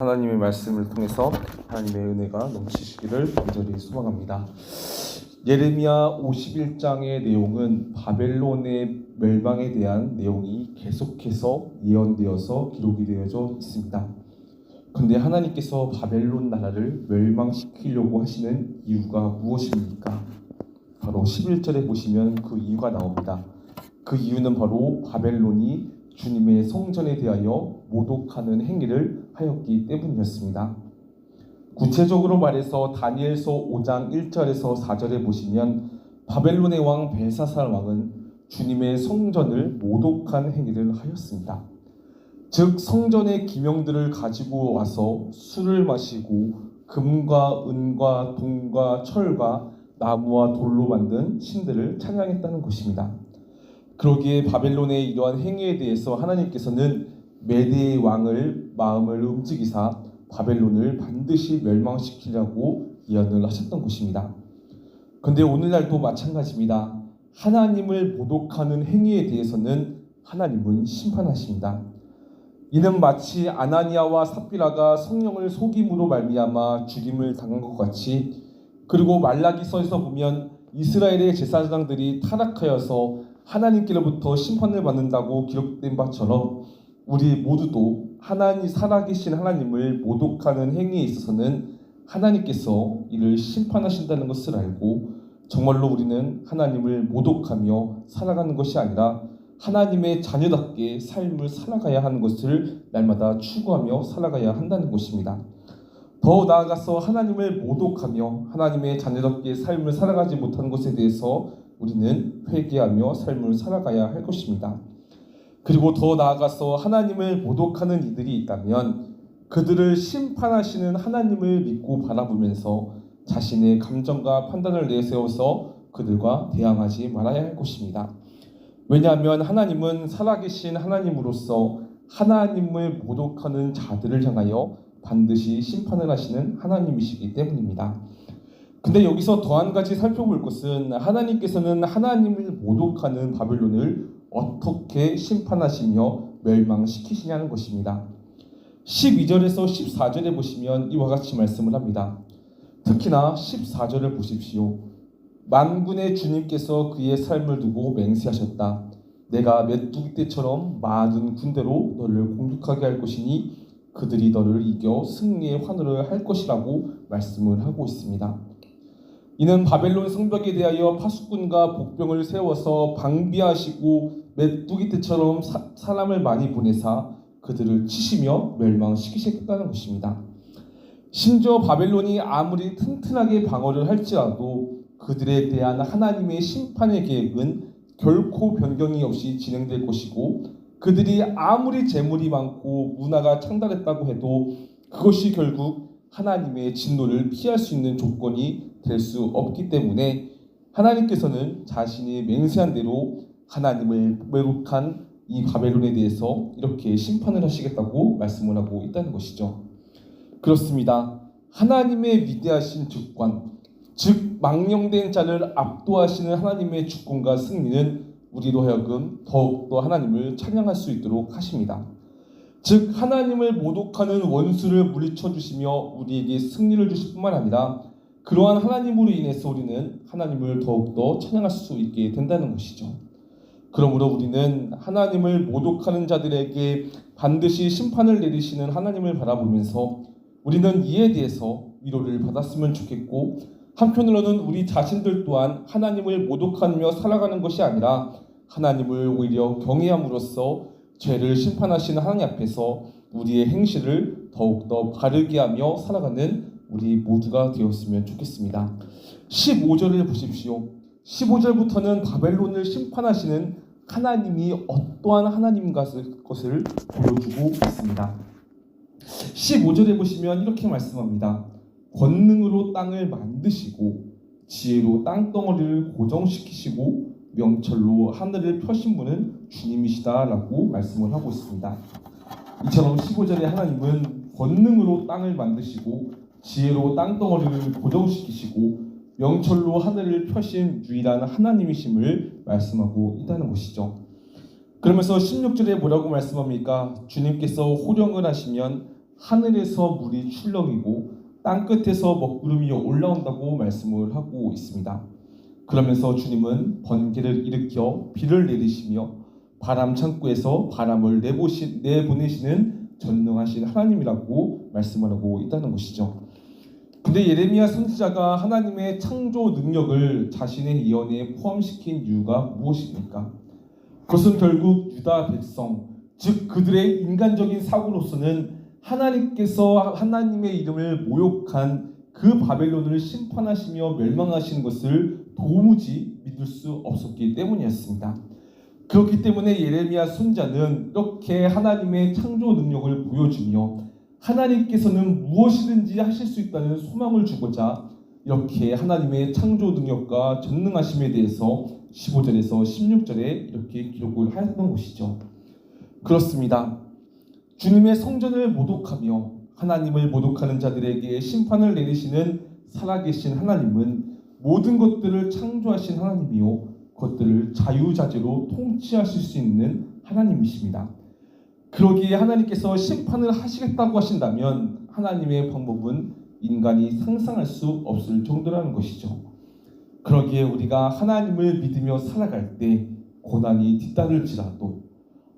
하나님의 말씀을 통해서 하나님의 은혜가 넘치시기를 간절히 소망합니다. 예레미야 51장의 내용은 바벨론의 멸망에 대한 내용이 계속해서 예언되어서 기록이 되어져 있습니다. 그런데 하나님께서 바벨론 나라를 멸망시키려고 하시는 이유가 무엇입니까? 바로 11절에 보시면 그 이유가 나옵니다. 그 이유는 바로 바벨론이 주님의 성전에 대하여 모독하는 행위를 하였기 때문이었습니다. 구체적으로 말해서 다니엘서 5장 1절에서 4절에 보시면 바벨론의 왕 벨사살 왕은 주님의 성전을 모독한 행위를 하였습니다. 즉 성전의 기명들을 가지고 와서 술을 마시고 금과 은과 동과 철과 나무와 돌로 만든 신들을 찬양했다는 것입니다. 그러기에 바벨론의 이러한 행위에 대해서 하나님께서는 메대의 왕을 마음을 움직이사 바벨론을 반드시 멸망시키려고 예언을 하셨던 것입니다. 그런데 오늘날도 마찬가지입니다. 하나님을 모독하는 행위에 대해서는 하나님은 심판하십니다. 이는 마치 아나니아와 삽비라가 성령을 속임으로 말미암아 죽임을 당한 것 같이, 그리고 말라기서에서 보면 이스라엘의 제사장들이 타락하여서 하나님께로부터 심판을 받는다고 기록된 바처럼 우리 모두도 살아계신 하나님을 모독하는 행위에 있어서는 하나님께서 이를 심판하신다는 것을 알고 정말로 우리는 하나님을 모독하며 살아가는 것이 아니라 하나님의 자녀답게 삶을 살아가야 하는 것을 날마다 추구하며 살아가야 한다는 것입니다. 더 나아가서 하나님을 모독하며 하나님의 자녀답게 삶을 살아가지 못하는 것에 대해서 우리는 회개하며 삶을 살아가야 할 것입니다. 그리고 더 나아가서 하나님을 모독하는 이들이 있다면 그들을 심판하시는 하나님을 믿고 바라보면서 자신의 감정과 판단을 내세워서 그들과 대항하지 말아야 할 것입니다. 왜냐하면 하나님은 살아계신 하나님으로서 하나님을 모독하는 자들을 향하여 반드시 심판을 하시는 하나님이시기 때문입니다. 근데 여기서 더 한 가지 살펴볼 것은 하나님께서는 하나님을 모독하는 바벨론을 어떻게 심판하시며 멸망시키시냐는 것입니다. 12절에서 14절에 보시면 이와 같이 말씀을 합니다. 특히나 14절을 보십시오. 만군의 주님께서 그의 삶을 두고 맹세하셨다. 내가 메뚜기 떼처럼 많은 군대로 너를 공격하게 할 것이니 그들이 너를 이겨 승리의 환호를 할 것이라고 말씀을 하고 있습니다. 이는 바벨론 성벽에 대하여 파수꾼과 복병을 세워서 방비하시고 메뚜기 떼처럼 사람을 많이 보내사 그들을 치시며 멸망시키셨다는 것입니다. 심지어 바벨론이 아무리 튼튼하게 방어를 할지라도 그들에 대한 하나님의 심판의 계획은 결코 변경이 없이 진행될 것이고, 그들이 아무리 재물이 많고 문화가 창달했다고 해도 그것이 결국 하나님의 진노를 피할 수 있는 조건이 될 수 없기 때문에 하나님께서는 자신이 맹세한 대로 하나님을 모독한 이 바벨론에 대해서 이렇게 심판을 하시겠다고 말씀을 하고 있다는 것이죠. 그렇습니다. 하나님의 위대하신 주권, 즉 망령된 자를 압도하시는 하나님의 주권과 승리는 우리로 하여금 더욱더 하나님을 찬양할 수 있도록 하십니다. 즉 하나님을 모독하는 원수를 물리쳐 주시며 우리에게 승리를 주실 뿐만 아니라 그러한 하나님으로 인해서 우리는 하나님을 더욱더 찬양할 수 있게 된다는 것이죠. 그러므로 우리는 하나님을 모독하는 자들에게 반드시 심판을 내리시는 하나님을 바라보면서 우리는 이에 대해서 위로를 받았으면 좋겠고, 한편으로는 우리 자신들 또한 하나님을 모독하며 살아가는 것이 아니라 하나님을 오히려 경외함으로써 죄를 심판하시는 하나님 앞에서 우리의 행실을 더욱더 바르게 하며 살아가는 우리 모두가 되었으면 좋겠습니다. 15절을 보십시오. 15절부터는 바벨론을 심판하시는 하나님이 어떠한 하나님 것을 보여주고 있습니다. 15절에 보시면 이렇게 말씀합니다. 권능으로 땅을 만드시고 지혜로 땅덩어리를 고정시키시고 명철로 하늘을 펴신 분은 주님이시다 라고 말씀을 하고 있습니다. 이처럼 15절에 하나님은 권능으로 땅을 만드시고 지혜로 땅덩어리를 고정시키시고 명철로 하늘을 펴신 유일한 하나님이심을 말씀하고 있다는 것이죠. 그러면서 16절에 뭐라고 말씀합니까? 주님께서 호령을 하시면 하늘에서 물이 출렁이고 땅 끝에서 먹구름이 올라온다고 말씀을 하고 있습니다. 그러면서 주님은 번개를 일으켜 비를 내리시며 바람 창고에서 바람을 내보내시는 전능하신 하나님이라고 말씀을 하고 있다는 것이죠. 근데 예레미야 선지자가 하나님의 창조 능력을 자신의 예언에 포함시킨 이유가 무엇입니까? 그것은 결국 유다 백성, 즉 그들의 인간적인 사고로서는 하나님께서 하나님의 이름을 모욕한 그 바벨론을 심판하시며 멸망하시는 것을 도무지 믿을 수 없었기 때문이었습니다. 그렇기 때문에 예레미야 선지자는 이렇게 하나님의 창조 능력을 보여주며 하나님께서는 무엇이든지 하실 수 있다는 소망을 주고자 이렇게 하나님의 창조 능력과 전능하심에 대해서 15절에서 16절에 이렇게 기록을 하였던 것이죠. 그렇습니다. 주님의 성전을 모독하며 하나님을 모독하는 자들에게 심판을 내리시는 살아계신 하나님은 모든 것들을 창조하신 하나님이요 그것들을 자유자재로 통치하실 수 있는 하나님이십니다. 그러기에 하나님께서 심판을 하시겠다고 하신다면 하나님의 방법은 인간이 상상할 수 없을 정도라는 것이죠. 그러기에 우리가 하나님을 믿으며 살아갈 때 고난이 뒤따를지라도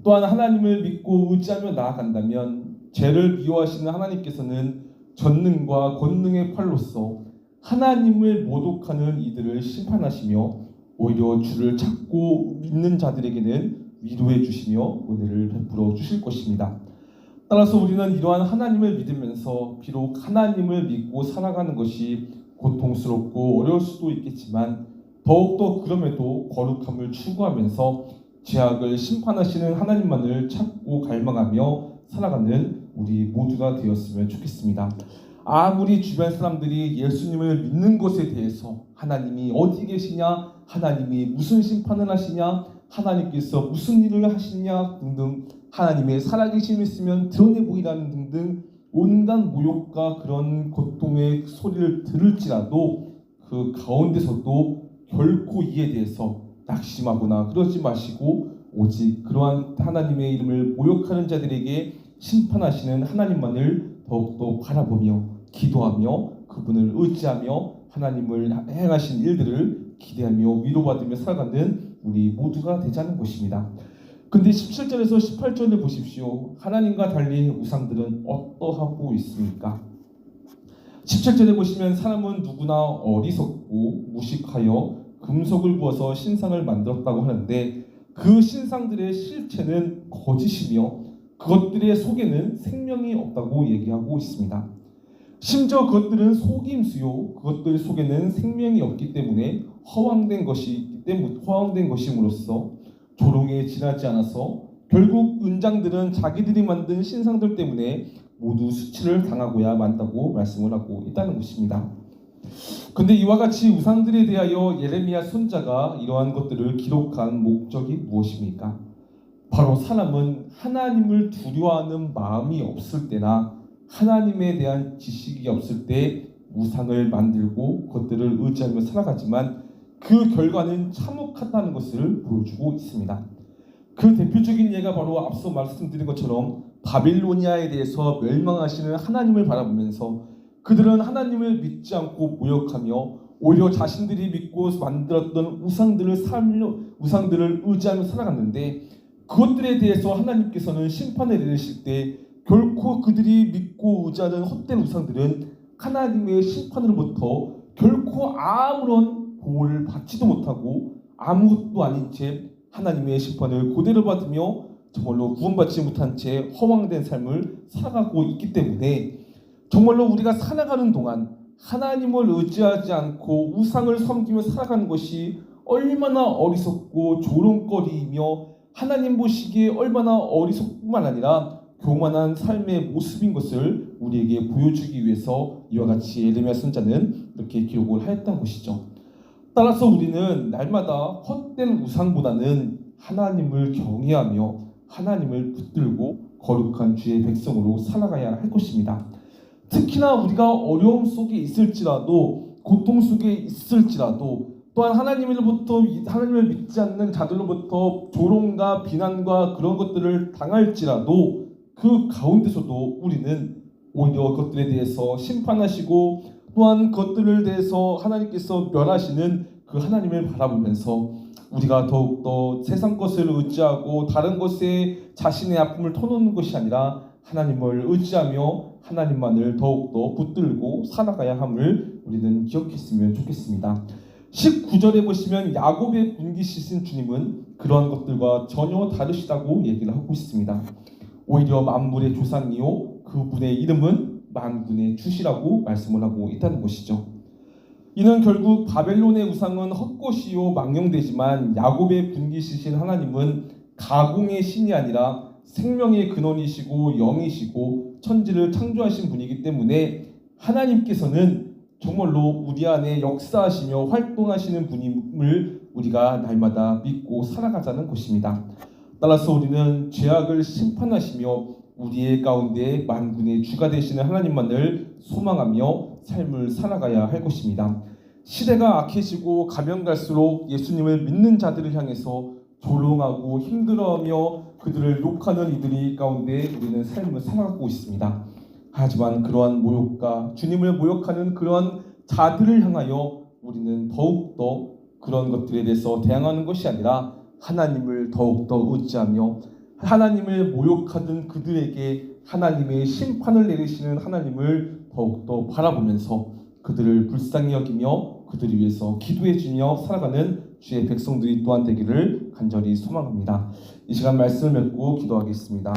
또한 하나님을 믿고 의지하며 나아간다면 죄를 미워하시는 하나님께서는 전능과 권능의 팔로서 하나님을 모독하는 이들을 심판하시며 오히려 주를 찾고 믿는 자들에게는 위로해 주시며 은혜를 베풀어 주실 것입니다. 따라서 우리는 이러한 하나님을 믿으면서 비록 하나님을 믿고 살아가는 것이 고통스럽고 어려울 수도 있겠지만 더욱더 그럼에도 거룩함을 추구하면서 죄악을 심판하시는 하나님만을 찾고 갈망하며 살아가는 우리 모두가 되었으면 좋겠습니다. 아무리 주변 사람들이 예수님을 믿는 것에 대해서 하나님이 어디 계시냐, 하나님이 무슨 심판을 하시냐, 하나님께서 무슨 일을 하시냐 등등 하나님의 살아계심이 있으면 드러내 보이라는 등등 온갖 모욕과 그런 고통의 소리를 들을지라도 그 가운데서도 결코 이에 대해서 낙심하거나 그러지 마시고 오직 그러한 하나님의 이름을 모욕하는 자들에게 심판하시는 하나님만을 더욱더 바라보며 기도하며 그분을 의지하며 하나님을 행하신 일들을 기대하며 위로받으며 살아가는 우리 모두가 되자는 것입니다. 근데 17절에서 18절을 보십시오. 하나님과 달리 우상들은 어떠하고 있습니까? 17절에 보시면 사람은 누구나 어리석고 무식하여 금속을 부어서 신상을 만들었다고 하는데 그 신상들의 실체는 거짓이며 그것들의 속에는 생명이 없다고 얘기하고 있습니다. 심지어 그것들은 속임수요 그것들 속에는 생명이 없기 때문에 허황된 것임으로써 조롱에 지나지 않아서 결국 은장들은 자기들이 만든 신상들 때문에 모두 수치를 당하고야 만다고 말씀을 하고 있다는 것입니다. 근데 이와 같이 우상들에 대하여 예레미야 선지자가 이러한 것들을 기록한 목적이 무엇입니까? 바로 사람은 하나님을 두려워하는 마음이 없을 때나 하나님에 대한 지식이 없을 때 우상을 만들고 그것들을 의지하며 살아가지만 그 결과는 참혹하다는 것을 보여주고 있습니다. 그 대표적인 예가 바로 앞서 말씀드린 것처럼 바빌로니아에 대해서 멸망하시는 하나님을 바라보면서 그들은 하나님을 믿지 않고 모욕하며 오히려 자신들이 믿고 만들었던 우상들을 의지하며 살아갔는데 그것들에 대해서 하나님께서는 심판을 내리실 때 결코 그들이 믿고 의지하는 헛된 우상들은 하나님의 심판으로부터 결코 아무런 보호를 받지도 못하고 아무것도 아닌 채 하나님의 심판을 그대로 받으며 정말로 구원받지 못한 채 허황된 삶을 살아가고 있기 때문에 정말로 우리가 살아가는 동안 하나님을 의지하지 않고 우상을 섬기며 살아가는 것이 얼마나 어리석고 조롱거리이며 하나님 보시기에 얼마나 어리석뿐만 아니라 교만한 삶의 모습인 것을 우리에게 보여주기 위해서 이와 같이 예레미야 선지자는 이렇게 기록을 하였던 것이죠. 따라서 우리는 날마다 헛된 우상보다는 하나님을 경외하며 하나님을 붙들고 거룩한 주의 백성으로 살아가야 할 것입니다. 특히나 우리가 어려움 속에 있을지라도 고통 속에 있을지라도 또한 하나님을 믿지 않는 자들로부터 조롱과 비난과 그런 것들을 당할지라도 그 가운데서도 우리는 오히려 그것들에 대해서 심판하시고 또한 그것들을 대해서 하나님께서 멸하시는 그 하나님을 바라보면서 우리가 더욱더 세상 것을 의지하고 다른 것에 자신의 아픔을 터놓는 것이 아니라 하나님을 의지하며 하나님만을 더욱더 붙들고 살아가야 함을 우리는 기억했으면 좋겠습니다. 19절에 보시면 야곱의 분기시신 주님은 그러한 것들과 전혀 다르시다고 얘기를 하고 있습니다. 오히려 만물의 조상이요 그분의 이름은 만군의 주시라고 말씀을 하고 있다는 것이죠. 이는 결국 바벨론의 우상은 헛것이요 망령되지만 야곱의 분기시신 하나님은 가공의 신이 아니라 생명의 근원이시고 영이시고 천지를 창조하신 분이기 때문에 하나님께서는 정말로 우리 안에 역사하시며 활동하시는 분임을 우리가 날마다 믿고 살아가자는 것입니다. 따라서 우리는 죄악을 심판하시며 우리의 가운데 만군의 주가 되시는 하나님만을 소망하며 삶을 살아가야 할 것입니다. 시대가 악해지고 가면 갈수록 예수님을 믿는 자들을 향해서 조롱하고 힘들어하며 그들을 욕하는 이들이 가운데 우리는 삶을 살아가고 있습니다. 하지만 그러한 모욕과 주님을 모욕하는 그러한 자들을 향하여 우리는 더욱더 그런 것들에 대해서 대항하는 것이 아니라 하나님을 더욱더 의지하며 하나님을 모욕하던 그들에게 하나님의 심판을 내리시는 하나님을 더욱더 바라보면서 그들을 불쌍히 여기며 그들을 위해서 기도해 주며 살아가는 주의 백성들이 또한 되기를 간절히 소망합니다. 이 시간 말씀을 맺고 기도하겠습니다.